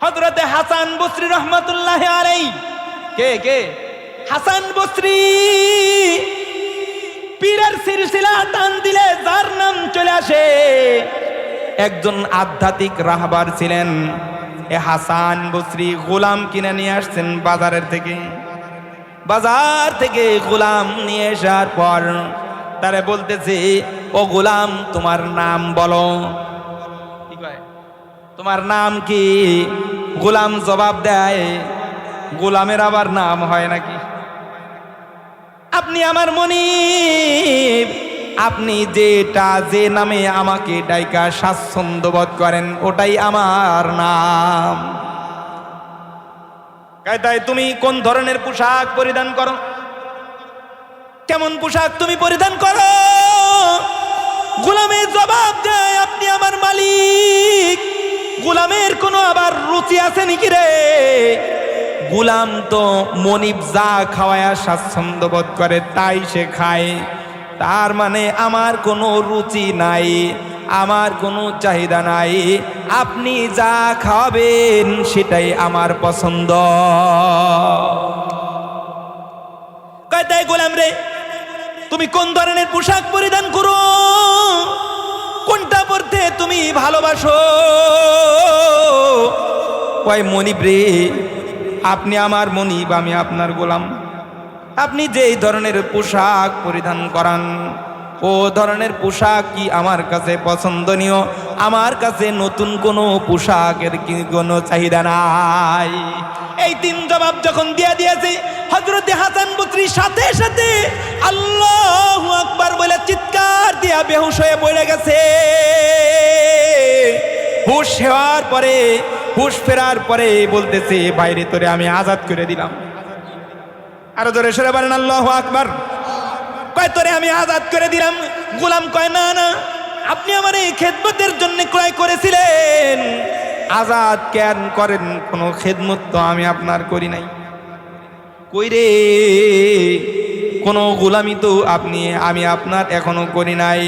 হযরতে হাসান বসরি রহমাতুল্লাহি আলাইহি। কে হাসান বসরি পীরের সিলসিলা টান দিলে যার নাম চলে আসে, একজন আধ্যাত্মিক রাহবার ছিলেন। এ হাসান বসরি গোলাম কিনে নিয়ে আসছেন বাজার থেকে গোলাম নিয়ে আসার পর তারে বলতেছে, ও গোলাম তোমার নাম বলো। কি কয়, তোমার নাম কি? গোলাম জবাব দেয়, গোলামের আবার নাম হয় নাকি? আপনি আমার মনিব, আপনি যে নামে আমাকে ডাইকা স্বাচ্ছন্দ্য বোধ করেন ওটাই আমার নাম। তাই তুমি কোন ধরনের পোশাক পরিধান করো? কেমন পোশাক তুমি পরিধান করো? গোলামের জবাব দেয়, আপনি আমার মালিক। গোলামের কোনো আবার রুচি আছে নাকি রে? গোলাম তো মনিব যা খাওয়ায়া স্বাচ্ছন্দ্য বোধ করে তাই সে খায়। তার মানে আমার কোনো রুচি নাই, আমার কোনো চাহিদা নাই। আপনি যা খাওয়াবেন সেটাই আমার পছন্দ। কয়টাই গোলাম রে, তুমি কোন ধরনের পোশাক পরিধান করো? কোনটা পরতে তুমি ভালোবাসো? কয় মনিব রে, আপনি আমার মনিব, আমি আপনার গোলাম। আপনি যেই ধরনের পোশাক পরিধান করান ও ধরনের পোশাক কি আমার কাছে পছন্দনীয়। আমার কাছে নতুন কোনো পোশাকের কি কোনো চাহিদা নাই। এই তিন জবাব যখন দিয়েছে, হযরতে হাসান বসরি সাথে সাথে আল্লাহু আকবার বলে চিৎকার দিয়া বেহুশ হয়ে পড়ে গেছে। হুশ ফেরার পরে বলতেছে, বাইরে তোরে আমি আজাদ করে দিলাম। আরো জোরে সরে বলেন আল্লাহু আকবার। কয় তোরে আমি আজাদ করে দিলাম। গোলাম কয়, না না, আপনি আমার এই খেদমতের জন্য ক্রয় করেছিলেন, আজাদ কেন করেন? কোনো খেদমত তো আমি আপনার করি নাই। কই রে, কোনো গোলামি তো আমি আপনার এখনো করি নাই,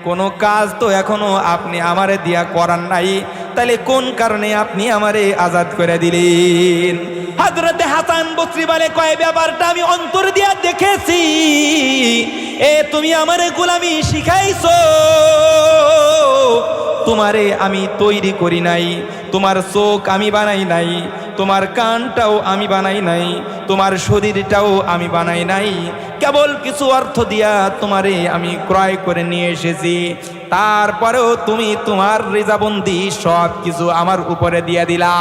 কোনো কাজ তো এখনো আপনি আমারে দিয়া করার নাই, তাহলে কোন কারণে আপনি আমারে আজাদ করে দিলেন? হযরতে হাসান বসরি বলে, কয় ব্যাপারটা আমি অন্তর দিয়া দেখেছি। তুমি আমারে গোলামি শিখাইছো, তোমারে আমি তৈরি করি নাই, তোমার চোখ আমি বানাই নাই, তোমার কানটাও আমি বানাই নাই, তোমার শরীরটাও আমি বানাই নাই, কেবল কিছু অর্থ দিয়া তোমারে আমি ক্রয় করে নিয়ে এসেছি। তারপরেও তুমি তোমার রেজাবন্দি সব কিছু আমার উপরে দিয়ে দিলা।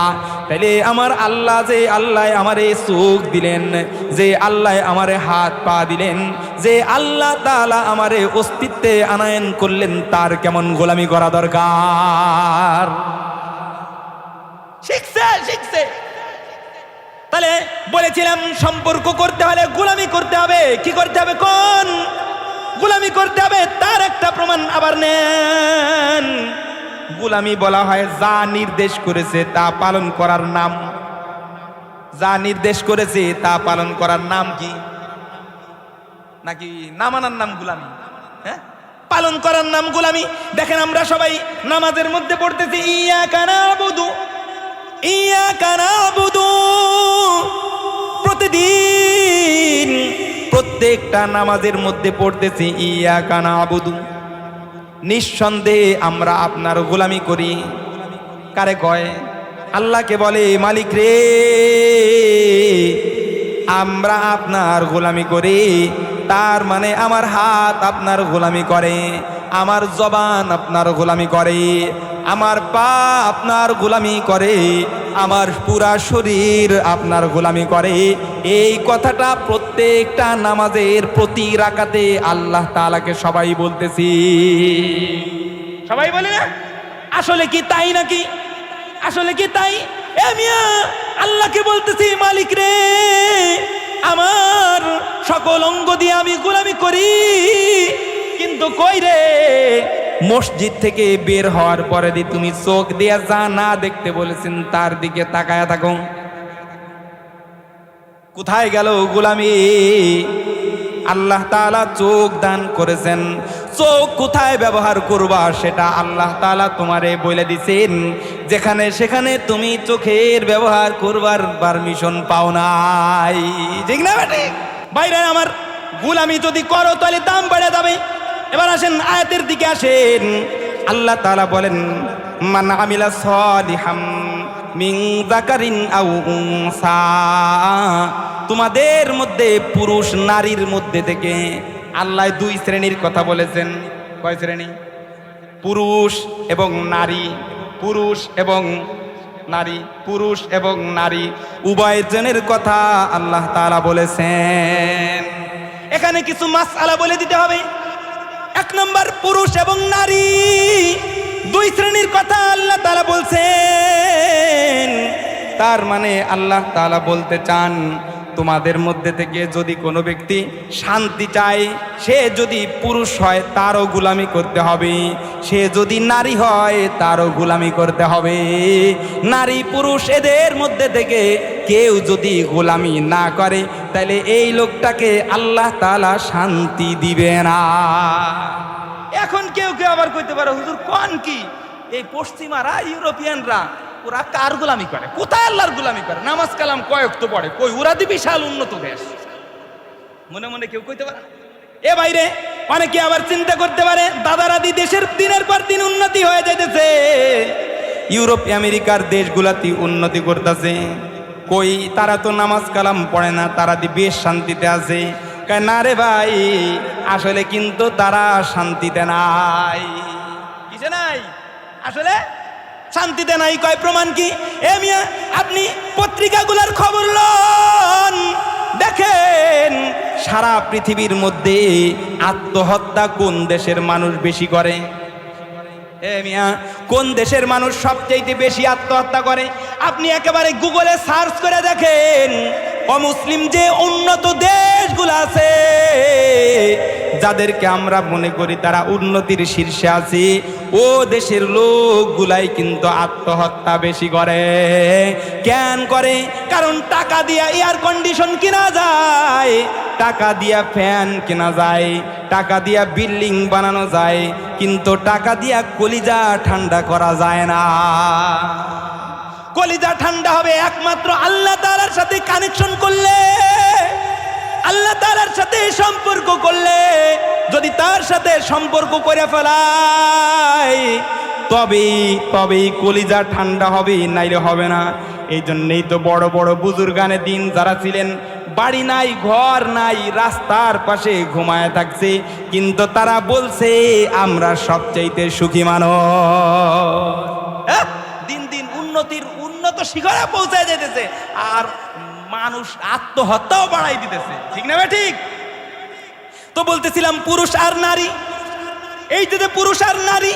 তাইলে আমার আল্লাহ, যে আল্লাহ আমারে চোখ দিলেন, যে আল্লাহ আমারে হাত পা দিলেন, যে আল্লাহ তাআলা আমারে অস্তিত্বে আনয়ন করলেন, তার কেমন গোলামি করা দরকার? শিখছে। তাহলে বলেছিলাম সম্পর্ক করতে হলে গোলামি করতে হবে। কি করতে হবে? কোন গোলামি করতে হবে তার একটা প্রমাণ আবার নেন। গোলামি বলা হয় যা নির্দেশ করেছে তা পালন করার নাম। যা নির্দেশ করেছে তা পালন করার নাম কি? নাকি না মানার নাম গোলামি? হ্যাঁ, পালন করার নাম গোলামি। দেখেন আমরা সবাই নামাজের মধ্যে পড়তেছি ইয়াকা নাবুদু, ইয়াকা নাবুদু। প্রতিদিন প্রত্যেকটা নামাজের মধ্যে পড়তেছি ইয়াকা নাবুদু। নিঃসন্দেহে আমরা আপনার গোলামি করি। কারে কয়? আল্লাহকে বলে, মালিক রে, আমরা আপনার গোলামি করি। তার মানে আমার হাত আপনার গোলামি করে, আমার জবান আপনার গোলামি করে, আমার পা আপনার গোলামি করে, আমার পুরা শরীর আপনার গোলামি করে। এই কথাটা প্রত্যেকটা নামাজের প্রতি রাকাতে আল্লাহ তাআলাকে সবাই বলতেছি। সবাই বলে না? আসলে কি তাই নাকি? আসলে কি তাই? এ মিয়া, আল্লাহকে বলতেছি, মালিক রে, আমার সকল অঙ্গ দিয়ে আমি গোলামি করি, কিন্তু কই রে, মসজিদ থেকে বের হওয়ার পরে তুমি চোখ দিয়ে যা না দেখতে বলেছেন তার দিকে তাকায়া থাকো। কোথায় গেল গোলামি? আল্লাহ তাআলা চোখ দান করেছেন, চোখ কোথায় ব্যবহার করবা সেটা আল্লাহ তাআলা তোমারে বলে দিছেন। যেখানে সেখানে তুমি চোখের ব্যবহার করবার পারমিশন পাও নাই, ঠিক না বেটি? বাইরে আমার গোলামি যদি করো তাহলে দাম বেড়ে যাবে। এবার আসেন আয়াতের দিকে আসেন। আল্লাহ তাআলা বলেন, মান আমিলা সালিহাম মিন যাকারিন আও উনসা, তোমাদের মধ্যে পুরুষ নারীর মধ্যে থেকে আল্লাহ দুই শ্রেণীর কথা বলেছেন। কয় শ্রেণী? পুরুষ এবং নারী, পুরুষ এবং নারী, পুরুষ এবং নারী উভয় জনের কথা আল্লাহ তাআলা বলেছেন। এখানে কিছু মাসআলা বলে দিতে হবে। এক নম্বর, পুরুষ এবং নারী দুই শ্রেণীর কথা আল্লাহ তাআলা বলছেন। তার মানে আল্লাহ তাআলা বলতে চান, তোমাদের মধ্যে থেকে যদি কোনো ব্যক্তি শান্তি চায়, সে যদি পুরুষ হয় তারও গোলামি করতে হবে, সে যদি নারী হয় তারও গোলামি করতে হবে। নারী পুরুষ এদের মধ্যে থেকে কেউ যদি গোলামি না করে তাহলে এই লোকটাকে আল্লাহ তাআলা শান্তি দিবে না। এখন কেউ কেউ আবার কইতে পারে, হুজুর কোন কি এই পশ্চিমারা ইউরোপিয়ানরা ওরা কার গোলামি করে? কোথায় আল্লাহর গোলামি করে? নামাজ কালাম কয়েক তো পড়ে, কই ওরা দি বিশাল উন্নত দেশ। মনে মনে কেউ কইতে পারে। এ বাইরে অনেকে আবার চিন্তা করতে পারে, দাদারাদি দেশের দিনের পর দিন উন্নতি হয়ে যাইতেছে, ইউরোপ আমেরিকার দেশগুলাতে উন্নতি করতেছে, কই তারা তো নামাজ কালাম পড়ে না, তারা দি বেশ শান্তিতে আছে। কয় না রে ভাই, আসলে কিন্তু তারা শান্তিতে নাই। কিসে নাই? আসলে শান্তিতে নাই। কয় প্রমাণ কি? এ মিয়া, আপনি পত্রিকাগুলোর খবর লন, দেখেন সারা পৃথিবীর মধ্যে আত্মহত্যা কোন দেশের মানুষ বেশি করে? এ মিয়া, কোন দেশের মানুষ সবচেয়ে বেশি আত্মহত্যা করে? আপনি একেবারে গুগলে সার্চ করে দেখেন, অমুসলিম যে উন্নত দেশগুলো আছে, যাদেরকে আমরা মনে করি তারা উন্নতির শীর্ষে আছে, ও দেশের লোকগুলাই কিন্তু আত্মহত্যা বেশি করে। কেন করে? কারণ টাকা দিয়া এয়ার কন্ডিশন কিনা যায়, টাকা দিয়া ফ্যান কেনা যায়, টাকা দিয়া বিল্ডিং বানানো যায়, কিন্তু টাকা দিয়া কলিজা ঠান্ডা করা যায় না। কলিজা ঠান্ডা হবে একমাত্র আল্লাহ তাআলার সাথে কানেকশন করলে, আল্লাহ তাআলার সাথে সম্পর্ক করলে। যদি তার সাথে সম্পর্ক করে ফেলায় তবেই কলিজা ঠান্ডা হবে, নাইলে হবে না। এই জন্যই তো বড় বড় বুজুর্গানে দিন যারা ছিলেন, বাড়ি নাই, ঘর নাই, রাস্তার পাশে ঘুমায় থাকছে, কিন্তু তারা বলছে আমরা সবচাইতে সুখী মানুষ। দিন দিন উন্নত শিখরে পৌঁছায় যেতেছে, আর মানুষ আত্মহত্যাও বাড়াই দিতেছে, ঠিক না ভাই? ঠিক তো বলতেছিলাম, পুরুষ আর নারী, এই যে পুরুষ আর নারী,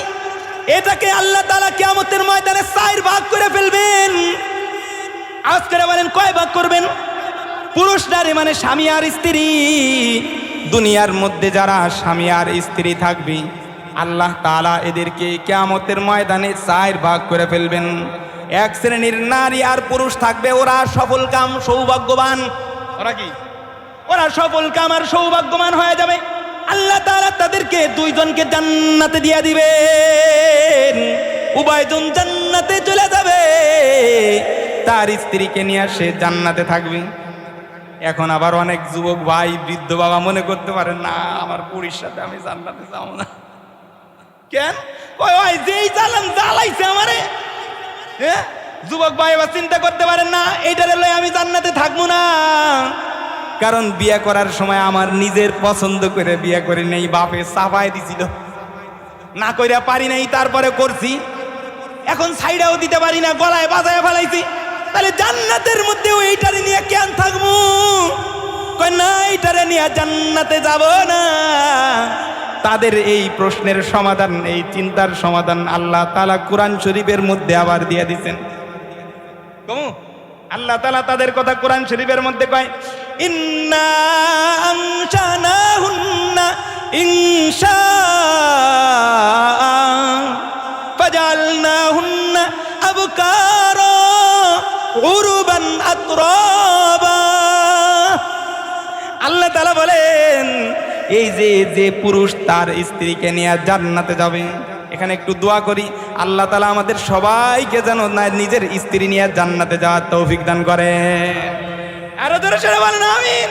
এটাকে আল্লাহ তাআলা কিয়ামতের ময়দানে 4 ভাগ করে ফেলবেন। আজ করে বলেন কয় ভাগ করবেন? পুরুষ নারী মানে স্বামী আর স্ত্রী। দুনিয়ার মধ্যে যারা স্বামী আর স্ত্রী থাকবে, আল্লাহ তাআলা এদেরকে কিয়ামতের ময়দানে 4 ভাগ করে ফেলবেন। এক শ্রেণীর নারী আর পুরুষ থাকবে, ওরা সফল কাম সৌভাগ্যবান। ওরা কি? ওরা সফল কাম আর সৌভাগ্যবান হয়ে যাবে। আল্লাহ তাআলা তাদেরকে দুইজনকে জান্নাতে দিয়ে দিবেন, উভয়জন জান্নাতে চলে যাবে, তার স্ত্রীকে নিয়ে সে জান্নাতে থাকবে। এখন আবার অনেক যুবক ভাই, বৃদ্ধ বাবা মনে করতে পারেন, না আমার পুরীর সাথে আমি জান্নাতে যাব না। কেন? ওই যেই জ্বালাইছে আমারে। হ্যাঁ, যুবক ভাই এবার চিন্তা করতে পারেন না, এইটারে লই আমি জান্নাতে থাকবো না। কারণ বিয়ে করার সময় আমার নিজের পছন্দ করে বিয়ে করে নেই, বাপে চাপাই দিছিল, না কইরা পারি নাই, তারপরে করছি। এখন সাইডাও দিতে পারি না, গলায় বাজায় ফেলাইছি। তাহলে জান্নাতের মধ্যেও এইটারে নিয়ে কেন থাকবো? কয় না, এইটারে নিয়ে জান্নাতে যাব না। তাদের এই প্রশ্নের সমাধান, এই চিন্তার সমাধান আল্লাহ তাআলা কোরআন শরীফের মধ্যে আবার দিয়ে দিয়েছেন। আল্লাহ তাআলা তাদের কথা কোরআন শরীফের মধ্যে কয়, ইন্না আনশানাহুন্না ইনশা ফাজালনাহুন্না আবকারা উরবান আতরাবা। আল্লাহ তাআলা বলেন, এই যে পুরুষ তার স্ত্রীকে নিয়ে জান্নাতে যাবে, এখানে একটু দোয়া করি, আল্লাহ তাআলা আমাদের সবাইকে যেন নিজের স্ত্রী নিয়ে জান্নাতে যাওয়ার তৌফিক দান করে। আরো জোরে সরে বলেন আমিন।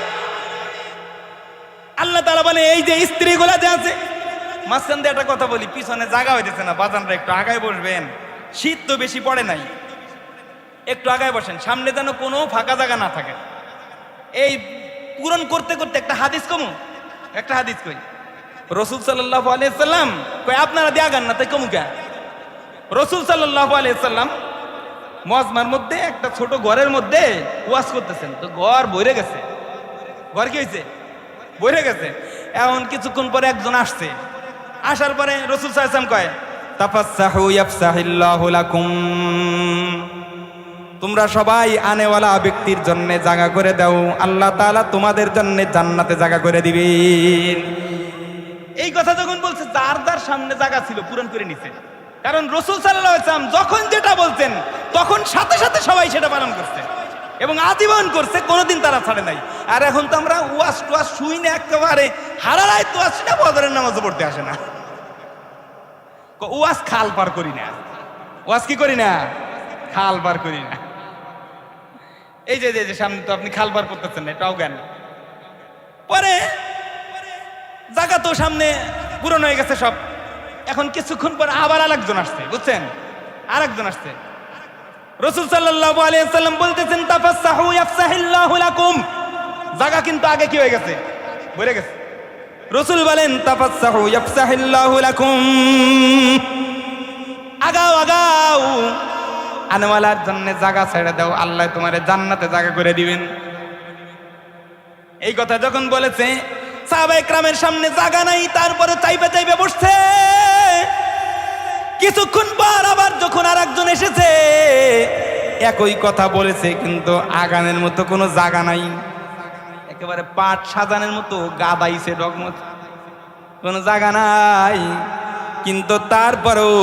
আল্লাহ তাআলা বলে এই যে স্ত্রীগুলা যে আছে, মাঝখান দিয়ে একটা কথা বলি, পিছনে জায়গা হইতেছে না, বাজানরা একটু আগায় বসবেন, শীত তো বেশি পড়ে নাই, একটু আগায় বসেন, সামনে যেন কোনো ফাঁকা জায়গা না থাকে। এই পূরণ করতে করতে একটা হাদিস কমু, একটা হাদিস কই, রাসূল সাল্লাল্লাহু আলাইহি সাল্লাম কই আপনারা দিয়া গান না তাই কমু কে? রাসূল সাল্লাল্লাহু আলাইহি সাল্লাম মজমার মধ্যে একটা ছোট ঘরের মধ্যে ওয়াজ করতেছেন, তো ঘর ভরে গেছে। ঘর কি হয়েছে? ভরে গেছে। এখন কিছুক্ষণ পরে একজন আসছে, আসার পরে রাসূল সাল্লাল্লাহু আলাইহি সাল্লাম কয় তাফাসসাহু ইয়াফসাহিল্লাহু লাকুম, তোমরা সবাই আনেওয়ালা ব্যক্তির জন্য জায়গা করে দাও, আল্লাহ তাআলা তোমাদের জন্য জান্নাতে জায়গা করে দিবেন। এই কথা যখন বলছে, যার যার সামনে জায়গা ছিল পূরণ করে নিছে, কারণ রাসূল সাল্লাল্লাহু আলাইহি ওয়াসাল্লাম যখন যেটা বলতেন তখন সাথে সাথে সবাই সেটা পালন করছে এবং আজীবন করছে, কোনোদিন তারা ছাড়ে নাই। আর এখন তো আমরা ওয়াজ টোয়াজ শুই না, একেবারে হারারাই তো আসি না, ফজরের নামাজও পড়তে আসে না, ওয়াজ খাল পার করি না। ওয়াজ কি করি না? খাল পার করি না। এই যে সামনে তো আপনি খাল পার করতেছেন না, এটাও জ্ঞান। পরে জায়গা তো সামনে পূরণ হয়ে গেছে সব, এখন কিছুক্ষণ পর আবার আরেকজন আসছে, বুঝছেন? আরেকজন আসছে, রাসূল সাল্লাল্লাহু আলাইহি ওয়াসাল্লাম বলতেছেন তাফাসসাহু ইয়াফসাহিল্লাহু লাকুম, জায়গা কিন্তু আগে কি হয়ে গেছে? ভরে গেছে। রাসূল বলেন তাফাসসাহু ইয়াফসাহিল্লাহু লাকুম, আগাও আগাও, আনওয়ালার জন্য জায়গা ছেড়ে দাও, আল্লাহ তোমারে জান্নাতে জায়গা করে দিবেন। এই কথা যখন বলেছে, সাহাবায়ে কেরামের সামনে জায়গা নাই, তারপরে চাইবে চাইবে বসছে। কিছুক্ষণ পর আবার যখন আরেকজন এসেছে, একই কথা বলেছে, কিন্তু আগানের মতো কোনো জায়গা নাই, একেবারে পাট সাজানের মতো গাদাইছে, ডগমগ, কোনো জায়গা নাই। কিন্তু তারপরেও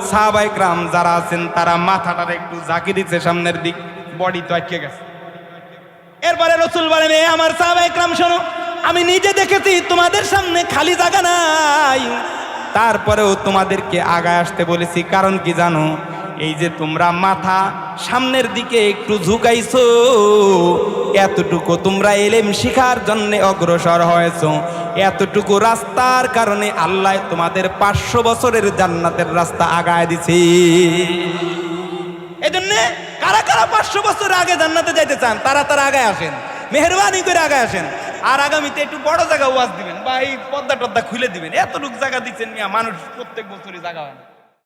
সাহাবায়ে কেরাম যারা আছেন তারা মাথাটার একটু ঝাঁকি দিচ্ছে সামনের দিক, বডি তো আটকে গেছে। এরপরে রাসূল বলেন, আমার সাহাবায়ে কেরাম শোনো, আমি নিজে দেখেছি তোমাদের সামনে খালি জায়গা নাই, তারপরেও তোমাদেরকে আগায় আসতে বলেছি, কারণ কি জানো? এই যে তোমরা মাথা সামনের দিকে একটু ঝুঁকাইছো, এতটুকু তোমরা ইলম শিখার জন্য অগ্রসর হয়েছো, এতটুকু রাস্তার কারণে আল্লাহ তোমাদের 500 বছরের জান্নাতের রাস্তা আগায় দিছে। এজন্য কারা কারা 500 বছর আগে জান্নাতে যাইতে চান, তারা আগায় আসেন, মেহেরবানি করে আগায় আসেন। আর আগামীতে একটু বড় জায়গা ওয়াজ দিবেন বা এই পর্দা টর্দা খুলে দিবেন, এতটুকু জায়গা দিচ্ছেন মিয়া, মানুষ প্রত্যেক বছরই জায়গা হয় না।